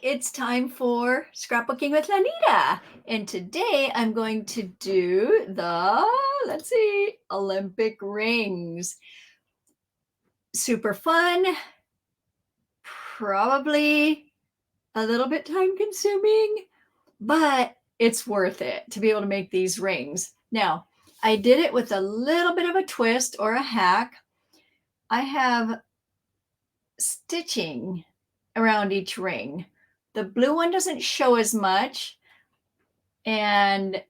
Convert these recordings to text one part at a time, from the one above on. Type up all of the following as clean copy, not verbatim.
it's time for Scrapbooking with Lanita. And today I'm going to do the, let's see, Olympic rings. Super fun, probably a little bit time consuming, but it's worth it to be able to make these rings. Now, I did it with a little bit of a twist or a hack. I have stitching around each ring. The blue one doesn't show as much. And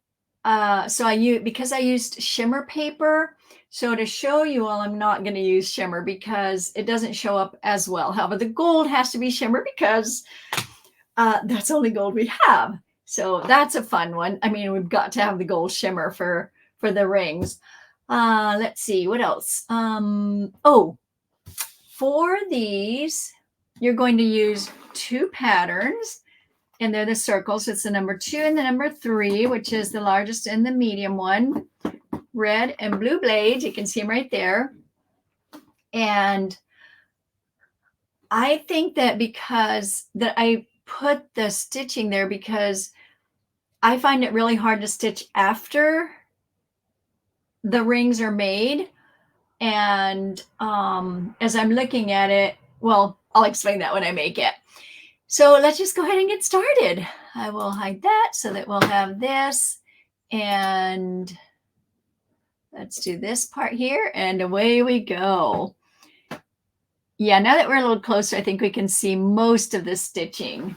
so because I used shimmer paper. So to show you all, I'm not going to use shimmer because it doesn't show up as well. However, the gold has to be shimmer because that's the only gold we have. So that's a fun one. I mean, we've got to have the gold shimmer for the rings. Let's see, what else? For these, you're going to use two patterns, and they're the circles. It's the number 2 and the number 3, which is the largest and the medium one. Red and blue blades. You can see them right there. And I think that because that I put the stitching there because I find it really hard to stitch after the rings are made. And as I'm looking at it, well, I'll explain that when I make it. So let's just go ahead and get started. I will hide that so that we'll have this. And let's do this part here. And away we go. Yeah, now that we're a little closer, I think we can see most of the stitching.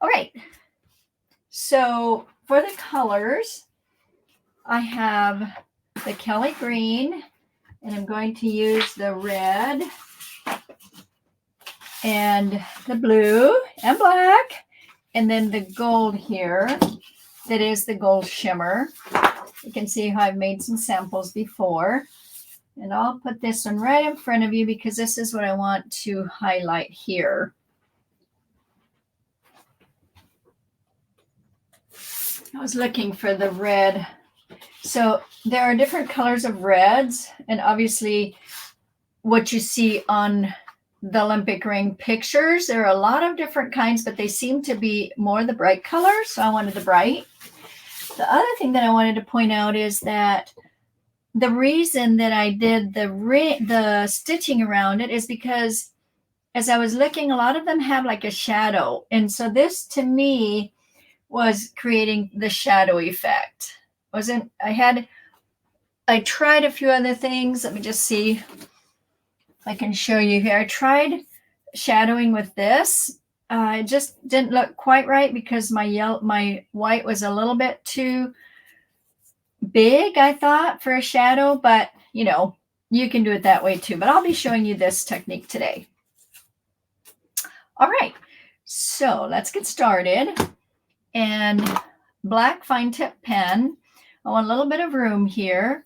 All right. So for the colors, I have the Kelly green, and I'm going to use the red and the blue and black, and then the gold here that is the gold shimmer. You can see how I've made some samples before, and I'll put this one right in front of you because this is what I want to highlight here. I was looking for the red. So there are different colors of reds, and obviously what you see on the Olympic ring pictures, there are a lot of different kinds, but they seem to be more the bright colors. So I wanted the bright. The other thing that I wanted to point out is that the reason that I did the stitching around it is because as I was looking, a lot of them have like a shadow. And so this to me was creating the shadow effect. I tried a few other things. Let me just see if I can show you here. I tried shadowing with this. It just didn't look quite right because my white was a little bit too big, I thought, for a shadow, but you know, you can do it that way too. But I'll be showing you this technique today. All right, so let's get started. And black fine tip pen. I want a little bit of room here.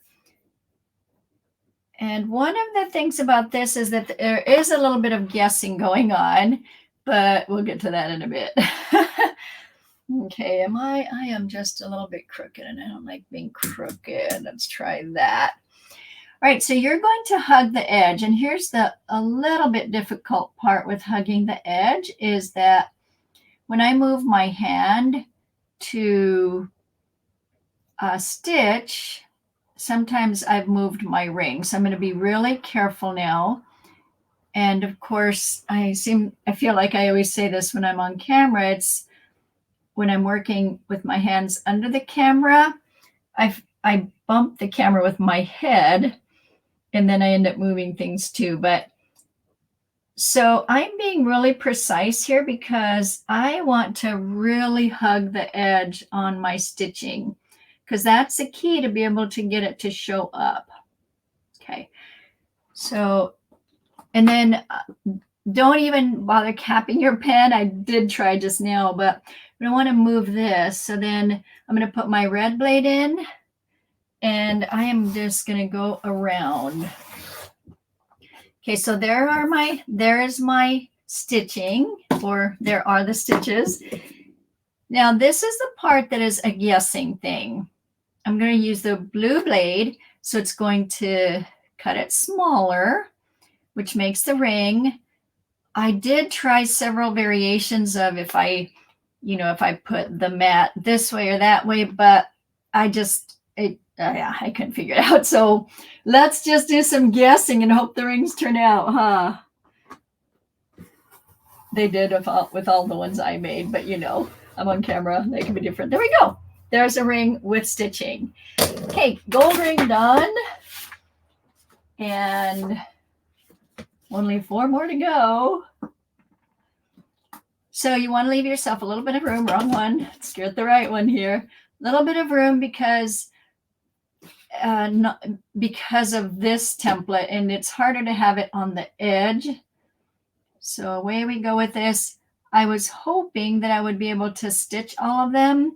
And one of the things about this is that there is a little bit of guessing going on, but we'll get to that in a bit. Okay, I am just a little bit crooked, and I don't like being crooked. Let's try that. All right, so you're going to hug the edge, and here's a little bit difficult part with hugging the edge is that when I move my hand to stitch, sometimes I've moved my ring. So I'm going to be really careful now. And of course, I feel like I always say this when I'm on camera. It's when I'm working with my hands under the camera, I bump the camera with my head, and then I end up moving things too. But so I'm being really precise here because I want to really hug the edge on my stitching, because that's the key to be able to get it to show up. Okay, so, and then don't even bother capping your pen. I did try just now, but I want to move this. So then I'm going to put my red blade in, and I am just going to go around. Okay, so there is my stitching, or there are the stitches. Now this is the part that is a guessing thing. I'm going to use the blue blade, so it's going to cut it smaller, which makes the ring I did try several variations of if I put the mat this way or that way, but I couldn't figure it out. So let's just do some guessing and hope the rings turn out, huh? They did with all the ones I made, but I'm on camera. They can be different. There we go. There's a ring with stitching. Okay, gold ring done. And only 4 more to go. So you want to leave yourself a little bit of room. Wrong one. Let's get the right one here. A little bit of room because because of this template, and it's harder to have it on the edge. So away we go with this. I was hoping that I would be able to stitch all of them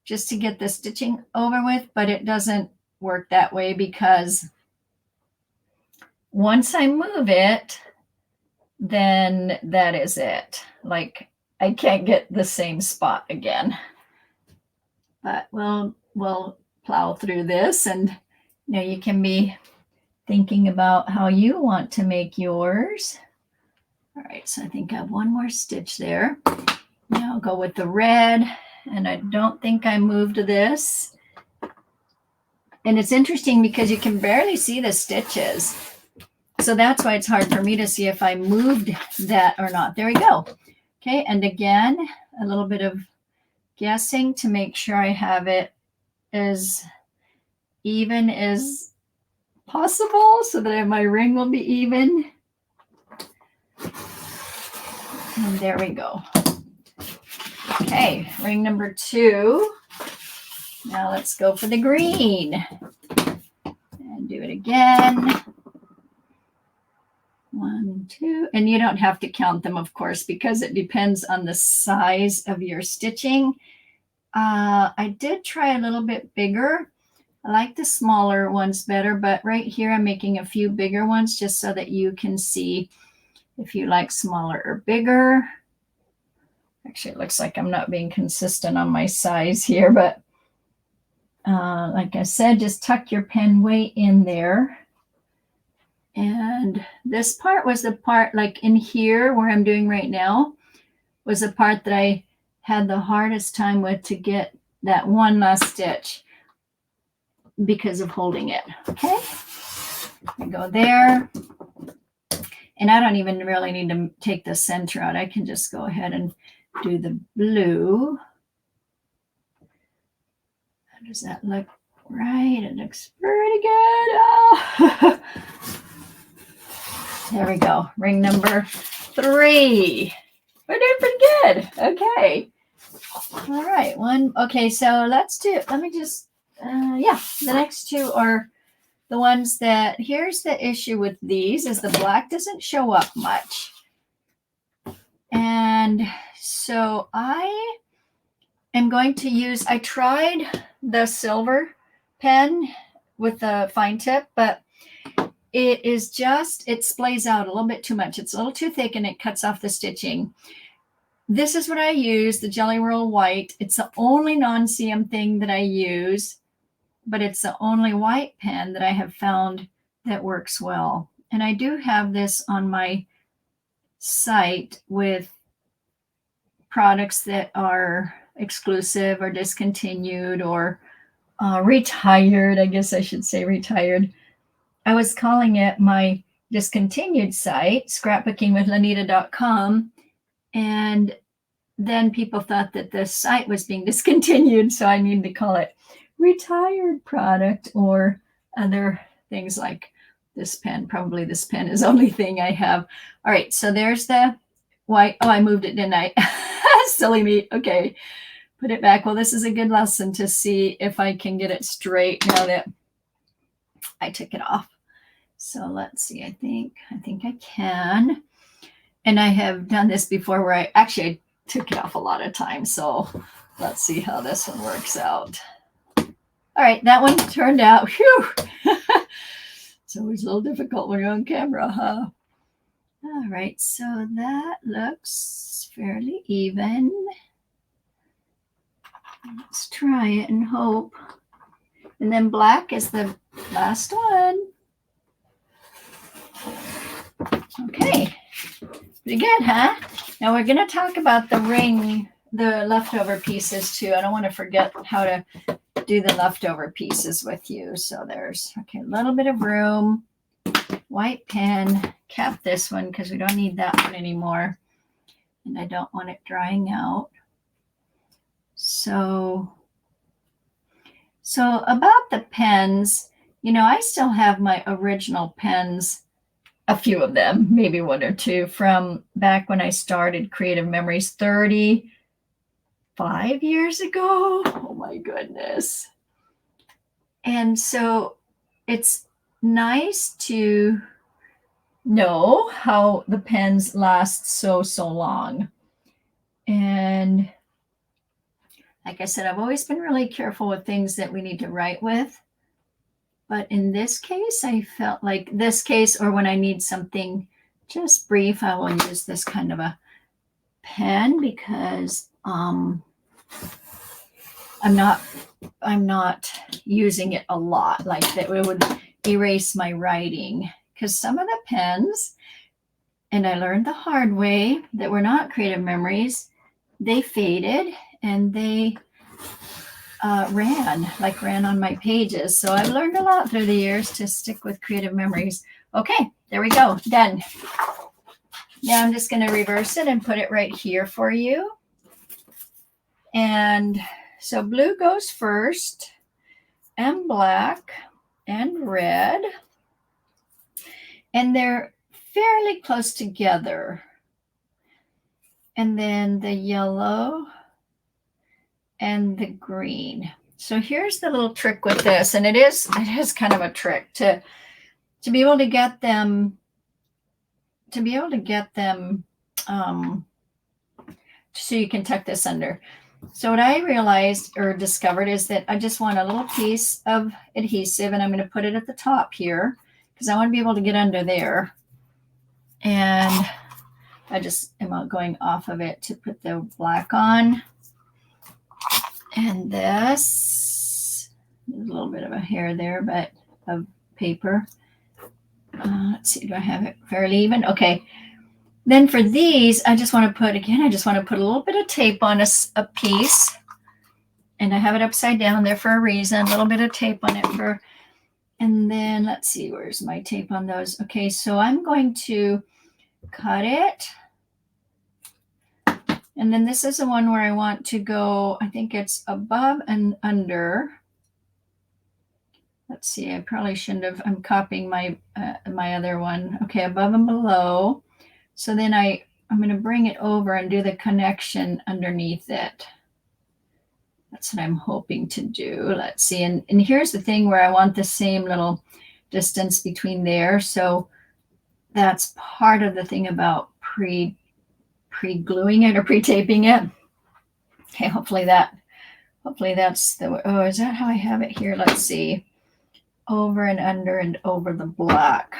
just to get the stitching over with, but it doesn't work that way because once I move it, then that is it. Like I can't get the same spot again. But we'll plow through this, and you can be thinking about how you want to make yours. All right, so I think I have one more stitch there. Now I'll go with the red, and I don't think I moved this. And it's interesting because you can barely see the stitches. So that's why it's hard for me to see if I moved that or not. There we go. Okay, and again, a little bit of guessing to make sure I have it as even as possible so that my ring will be even. And there we go. Okay, ring number 2. Now let's go for the green. And do it again. 1, 2. And you don't have to count them, of course, because it depends on the size of your stitching. I did try a little bit bigger. I like the smaller ones better, but right here I'm making a few bigger ones just so that you can see if you like smaller or bigger. Actually, it looks like I'm not being consistent on my size here, but like I said, just tuck your pen way in there. And this part was the part like in here where I'm doing right now was the part that I had the hardest time with to get that one last stitch because of holding it. Okay, I go there. And I don't even really need to take the center out. I can just go ahead and do the blue. How does that look? Right, it looks pretty good. Oh. There we go. Ring number 3. We're doing pretty good. Okay. All right. Okay, so let me just, the next 2 are the ones that, here's the issue with these is the black doesn't show up much. And so I am going to use, I tried the silver pen with the fine tip, but it splays out a little bit too much. It's a little too thick and it cuts off the stitching. This is what I use, the Jelly Roll White. It's the only non-CM thing that I use, but it's the only white pen that I have found that works well. And I do have this on my site with products that are exclusive or discontinued or retired. I guess I should say retired. I was calling it my discontinued site, scrapbookingwithlanita.com. And then people thought that the site was being discontinued. So I need to call it retired product or other things like this pen. Probably this pen is the only thing I have. All right, so there's the white. Oh, I moved it, didn't I? Silly me. Okay, put it back. Well, this is a good lesson to see if I can get it straight now that I took it off. So let's see. I think I can. And I have done this before where I took it off a lot of times. So let's see how this one works out. All right, that one turned out. Whew. It's always a little difficult when you're on camera, huh? All right, so that looks fairly even. Let's try it and hope. And then black is the last one. Okay, Pretty good, huh? Now we're going to talk about the ring, the leftover pieces too. I don't want to forget how to do the leftover pieces with you. So there's, okay, a little bit of room, white pen, cap this one because we don't need that one anymore. And I don't want it drying out. So about the pens, you know, I still have my original pens, a few of them, maybe one or two from back when I started Creative Memories 35 years ago. Oh my goodness. And so it's nice to know how the pens last so long. And like I said, I've always been really careful with things that we need to write with. But in this case, I felt like this case, or when I need something just brief, I will use this kind of a pen because I'm not using it a lot, like that it would erase my writing. Because some of the pens, and I learned the hard way that were not Creative Memories, they faded and they ran on my pages. So I've learned a lot through the years to stick with Creative Memories. Okay, there we go, done. Now I'm just going to reverse it and put it right here for you. And so blue goes first, and black, and red. And they're fairly close together. And then the yellow and the green. So here's the little trick with this, and it is kind of a trick to be able to get them so you can tuck this under. So what I realized or discovered is that I just want a little piece of adhesive, and I'm going to put it at the top here because I want to be able to get under there. And I just am going off of it to put the black on. And this, there's a little bit of a hair there, but of paper. Let's see, do I have it fairly even? Okay. Then for these, I just want to put a little bit of tape on a piece. And I have it upside down there for a reason, a little bit of tape on it and then let's see, where's my tape on those? Okay, so I'm going to cut it. And then this is the one where I want to go, I think it's above and under. Let's see, I probably shouldn't have, I'm copying my other one. Okay, above and below. So then I'm going to bring it over and do the connection underneath it. That's what I'm hoping to do. Let's see, and here's the thing where I want the same little distance between there. So that's part of the thing about pre-gluing it or pre-taping it. Okay, hopefully that's the way. Oh, is that how I have it here? Let's see. Over and under and over the black.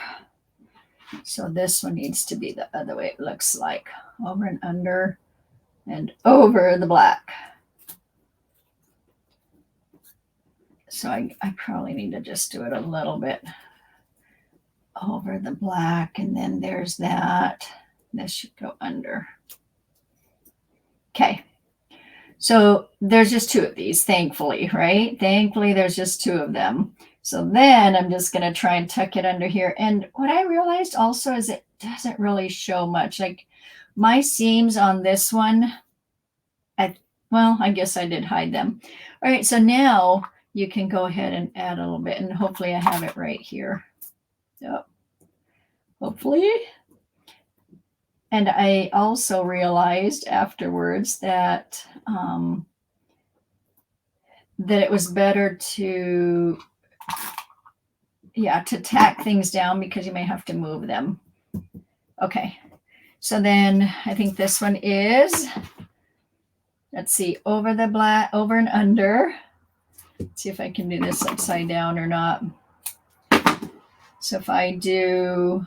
So this one needs to be the other way it looks like. Over and under and over the black. So I probably need to just do it a little bit over the black, and then there's that. This should go under. Okay. So there's just two of these, thankfully, right? Thankfully, there's just two of them. So then I'm just going to try and tuck it under here. And what I realized also is it doesn't really show much. Like my seams on this one, I guess I did hide them. All right, so now you can go ahead and add a little bit, and hopefully I have it right here. Yep. Hopefully. And I also realized afterwards that that it was better to tack things down because you may have to move them. Okay. So then I think this one is, let's see, over the black, over and under. Let's see if I can do this upside down or not. So if I do,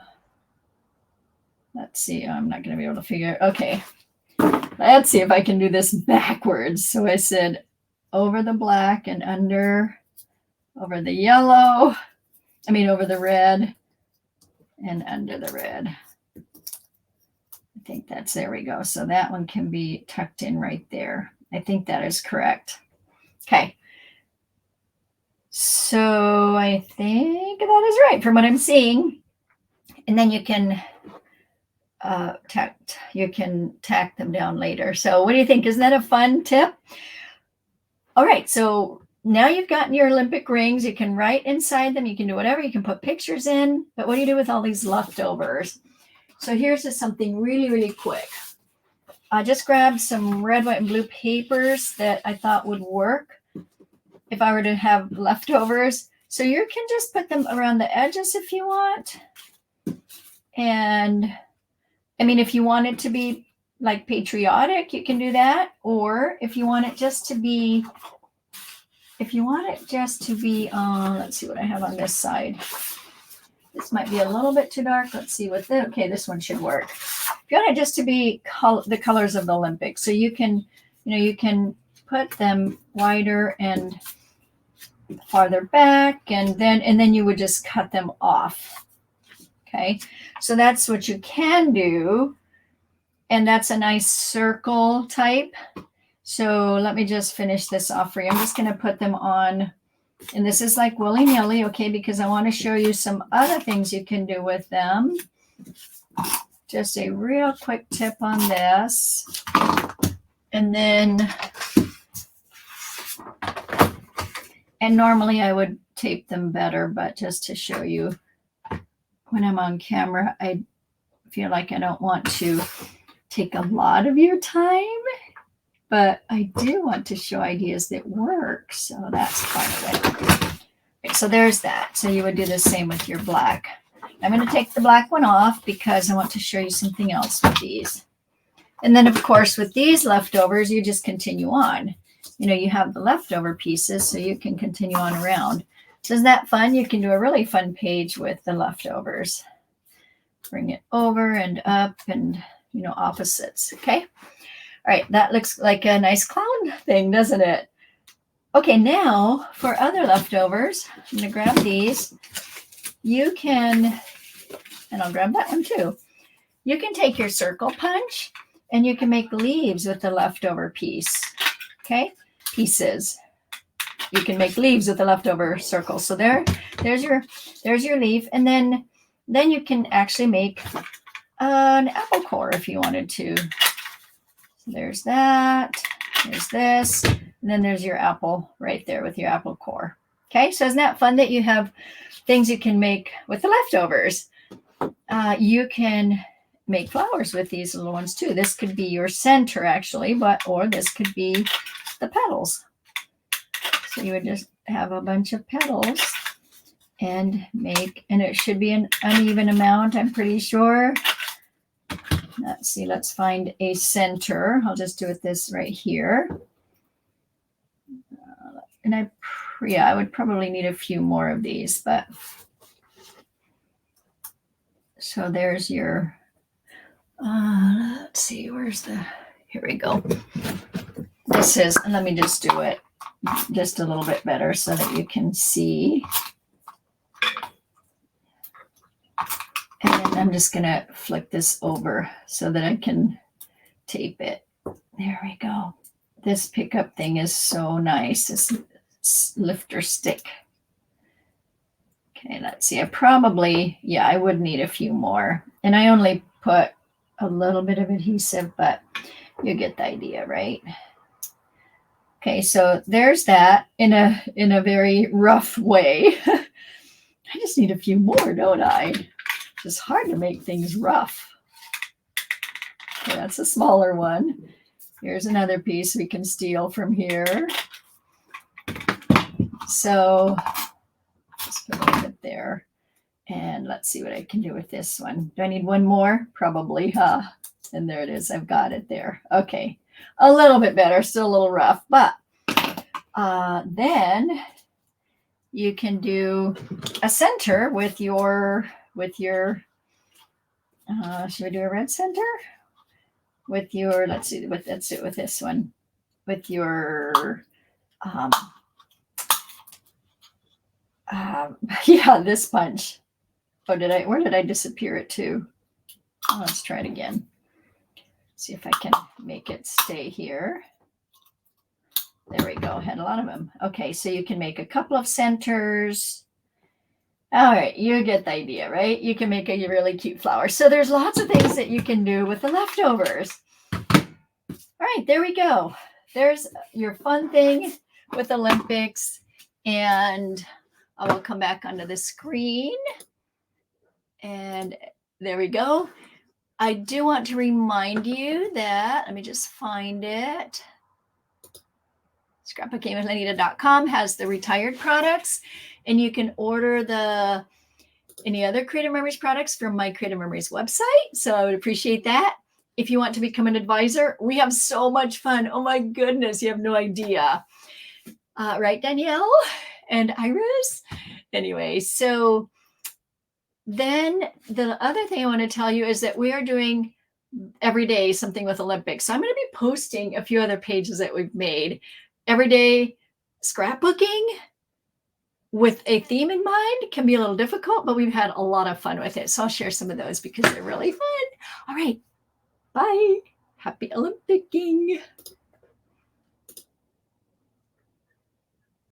let's see, I'm not going to be able to figure it. Okay. Let's see if I can do this backwards. So I said over the black and under, over the yellow, over the red and under the red. I think that's, there we go. So that one can be tucked in right there. I think that is correct. Okay. So I think that is right from what I'm seeing. And then you can tack them down later. So what do you think? Isn't that a fun tip? All right. So now you've gotten your Olympic rings. You can write inside them. You can do whatever. You can put pictures in. But what do you do with all these leftovers? So here's just something really, really quick. I just grabbed some red, white, and blue papers that I thought would work if I were to have leftovers. So you can just put them around the edges if you want. And I mean, if you want it to be like patriotic, you can do that. Or if you want it just to be, let's see what I have on this side. This might be a little bit too dark. Let's see what okay, this one should work. If you want it just to be the colors of the Olympics, so you can put them wider and farther back, and then you would just cut them off. Okay, so that's what you can do, and that's a nice circle type. So let me just finish this off for you. I'm just going to put them on. And this is like willy-nilly, okay, because I want to show you some other things you can do with them. Just a real quick tip on this. And then, and normally I would tape them better, but just to show you when I'm on camera, I feel like I don't want to take a lot of your time, but I do want to show ideas that work. So that's part of it. Okay, so there's that. So you would do the same with your black. I'm going to take the black one off because I want to show you something else with these. And then, of course, with these leftovers, you just continue on. You have the leftover pieces, so you can continue on around. So isn't that fun? You can do a really fun page with the leftovers. Bring it over and up and, opposites. Okay. All right, that looks like a nice clown thing, doesn't it? Okay, now for other leftovers, I'm going to grab these. You can, and I'll grab that one too. You can take your circle punch and you can make leaves with the leftover piece. Okay, pieces. You can make leaves with the leftover circle. So there's your leaf, and then you can actually make an apple core if you wanted to. So there's that, there's this, and then there's your apple right there with your apple core. Okay, so isn't that fun that you have things you can make with the leftovers? You can make flowers with these little ones too. This could be your center actually, or this could be the petals. So you would just have a bunch of petals and it should be an uneven amount, I'm pretty sure. Let's see, let's find a center. I'll just do it this right here. And I would probably need a few more of these, but so there's your, let's see, here we go. This is, let me just do it just a little bit better so that you can see. And I'm just going to flip this over so that I can tape it. There we go. This pickup thing is so nice. This lifter stick. Okay, let's see. I would need a few more. And I only put a little bit of adhesive, but you get the idea, right? Okay, so there's that in a very rough way. I just need a few more, don't I? It's hard to make things rough. Okay, that's a smaller one. Here's another piece we can steal from here. So just put a little bit there. And let's see what I can do with this one. Do I need one more? Probably, huh? And there it is. I've got it there. Okay. A little bit better. Still a little rough. But then you can do a center with your should we do a red center? With your, let's do it with this one. With your, this punch. Oh, where did I disappear it to? Oh, let's try it again. See if I can make it stay here. There we go. Had a lot of them. Okay, so you can make a couple of centers. All right, you get the idea, right? You can make a really cute flower. So there's lots of things that you can do with the leftovers. All right, there we go. There's your fun thing with Olympics. And I will come back onto the screen. And there we go. I do want to remind you that, let me just find it. Scrapbookingwithanita.com has the retired products, and you can order any other Creative Memories products from my Creative Memories website. So I would appreciate that. If you want to become an advisor, we have so much fun. Oh my goodness, you have no idea. Right, Danielle and Iris? Anyway, so then the other thing I want to tell you is that we are doing every day something with Olympics. So I'm going to be posting a few other pages that we've made. Every day scrapbooking with a theme in mind can be a little difficult, but we've had a lot of fun with it. So I'll share some of those because they're really fun. All right. Bye. Happy Olympicing.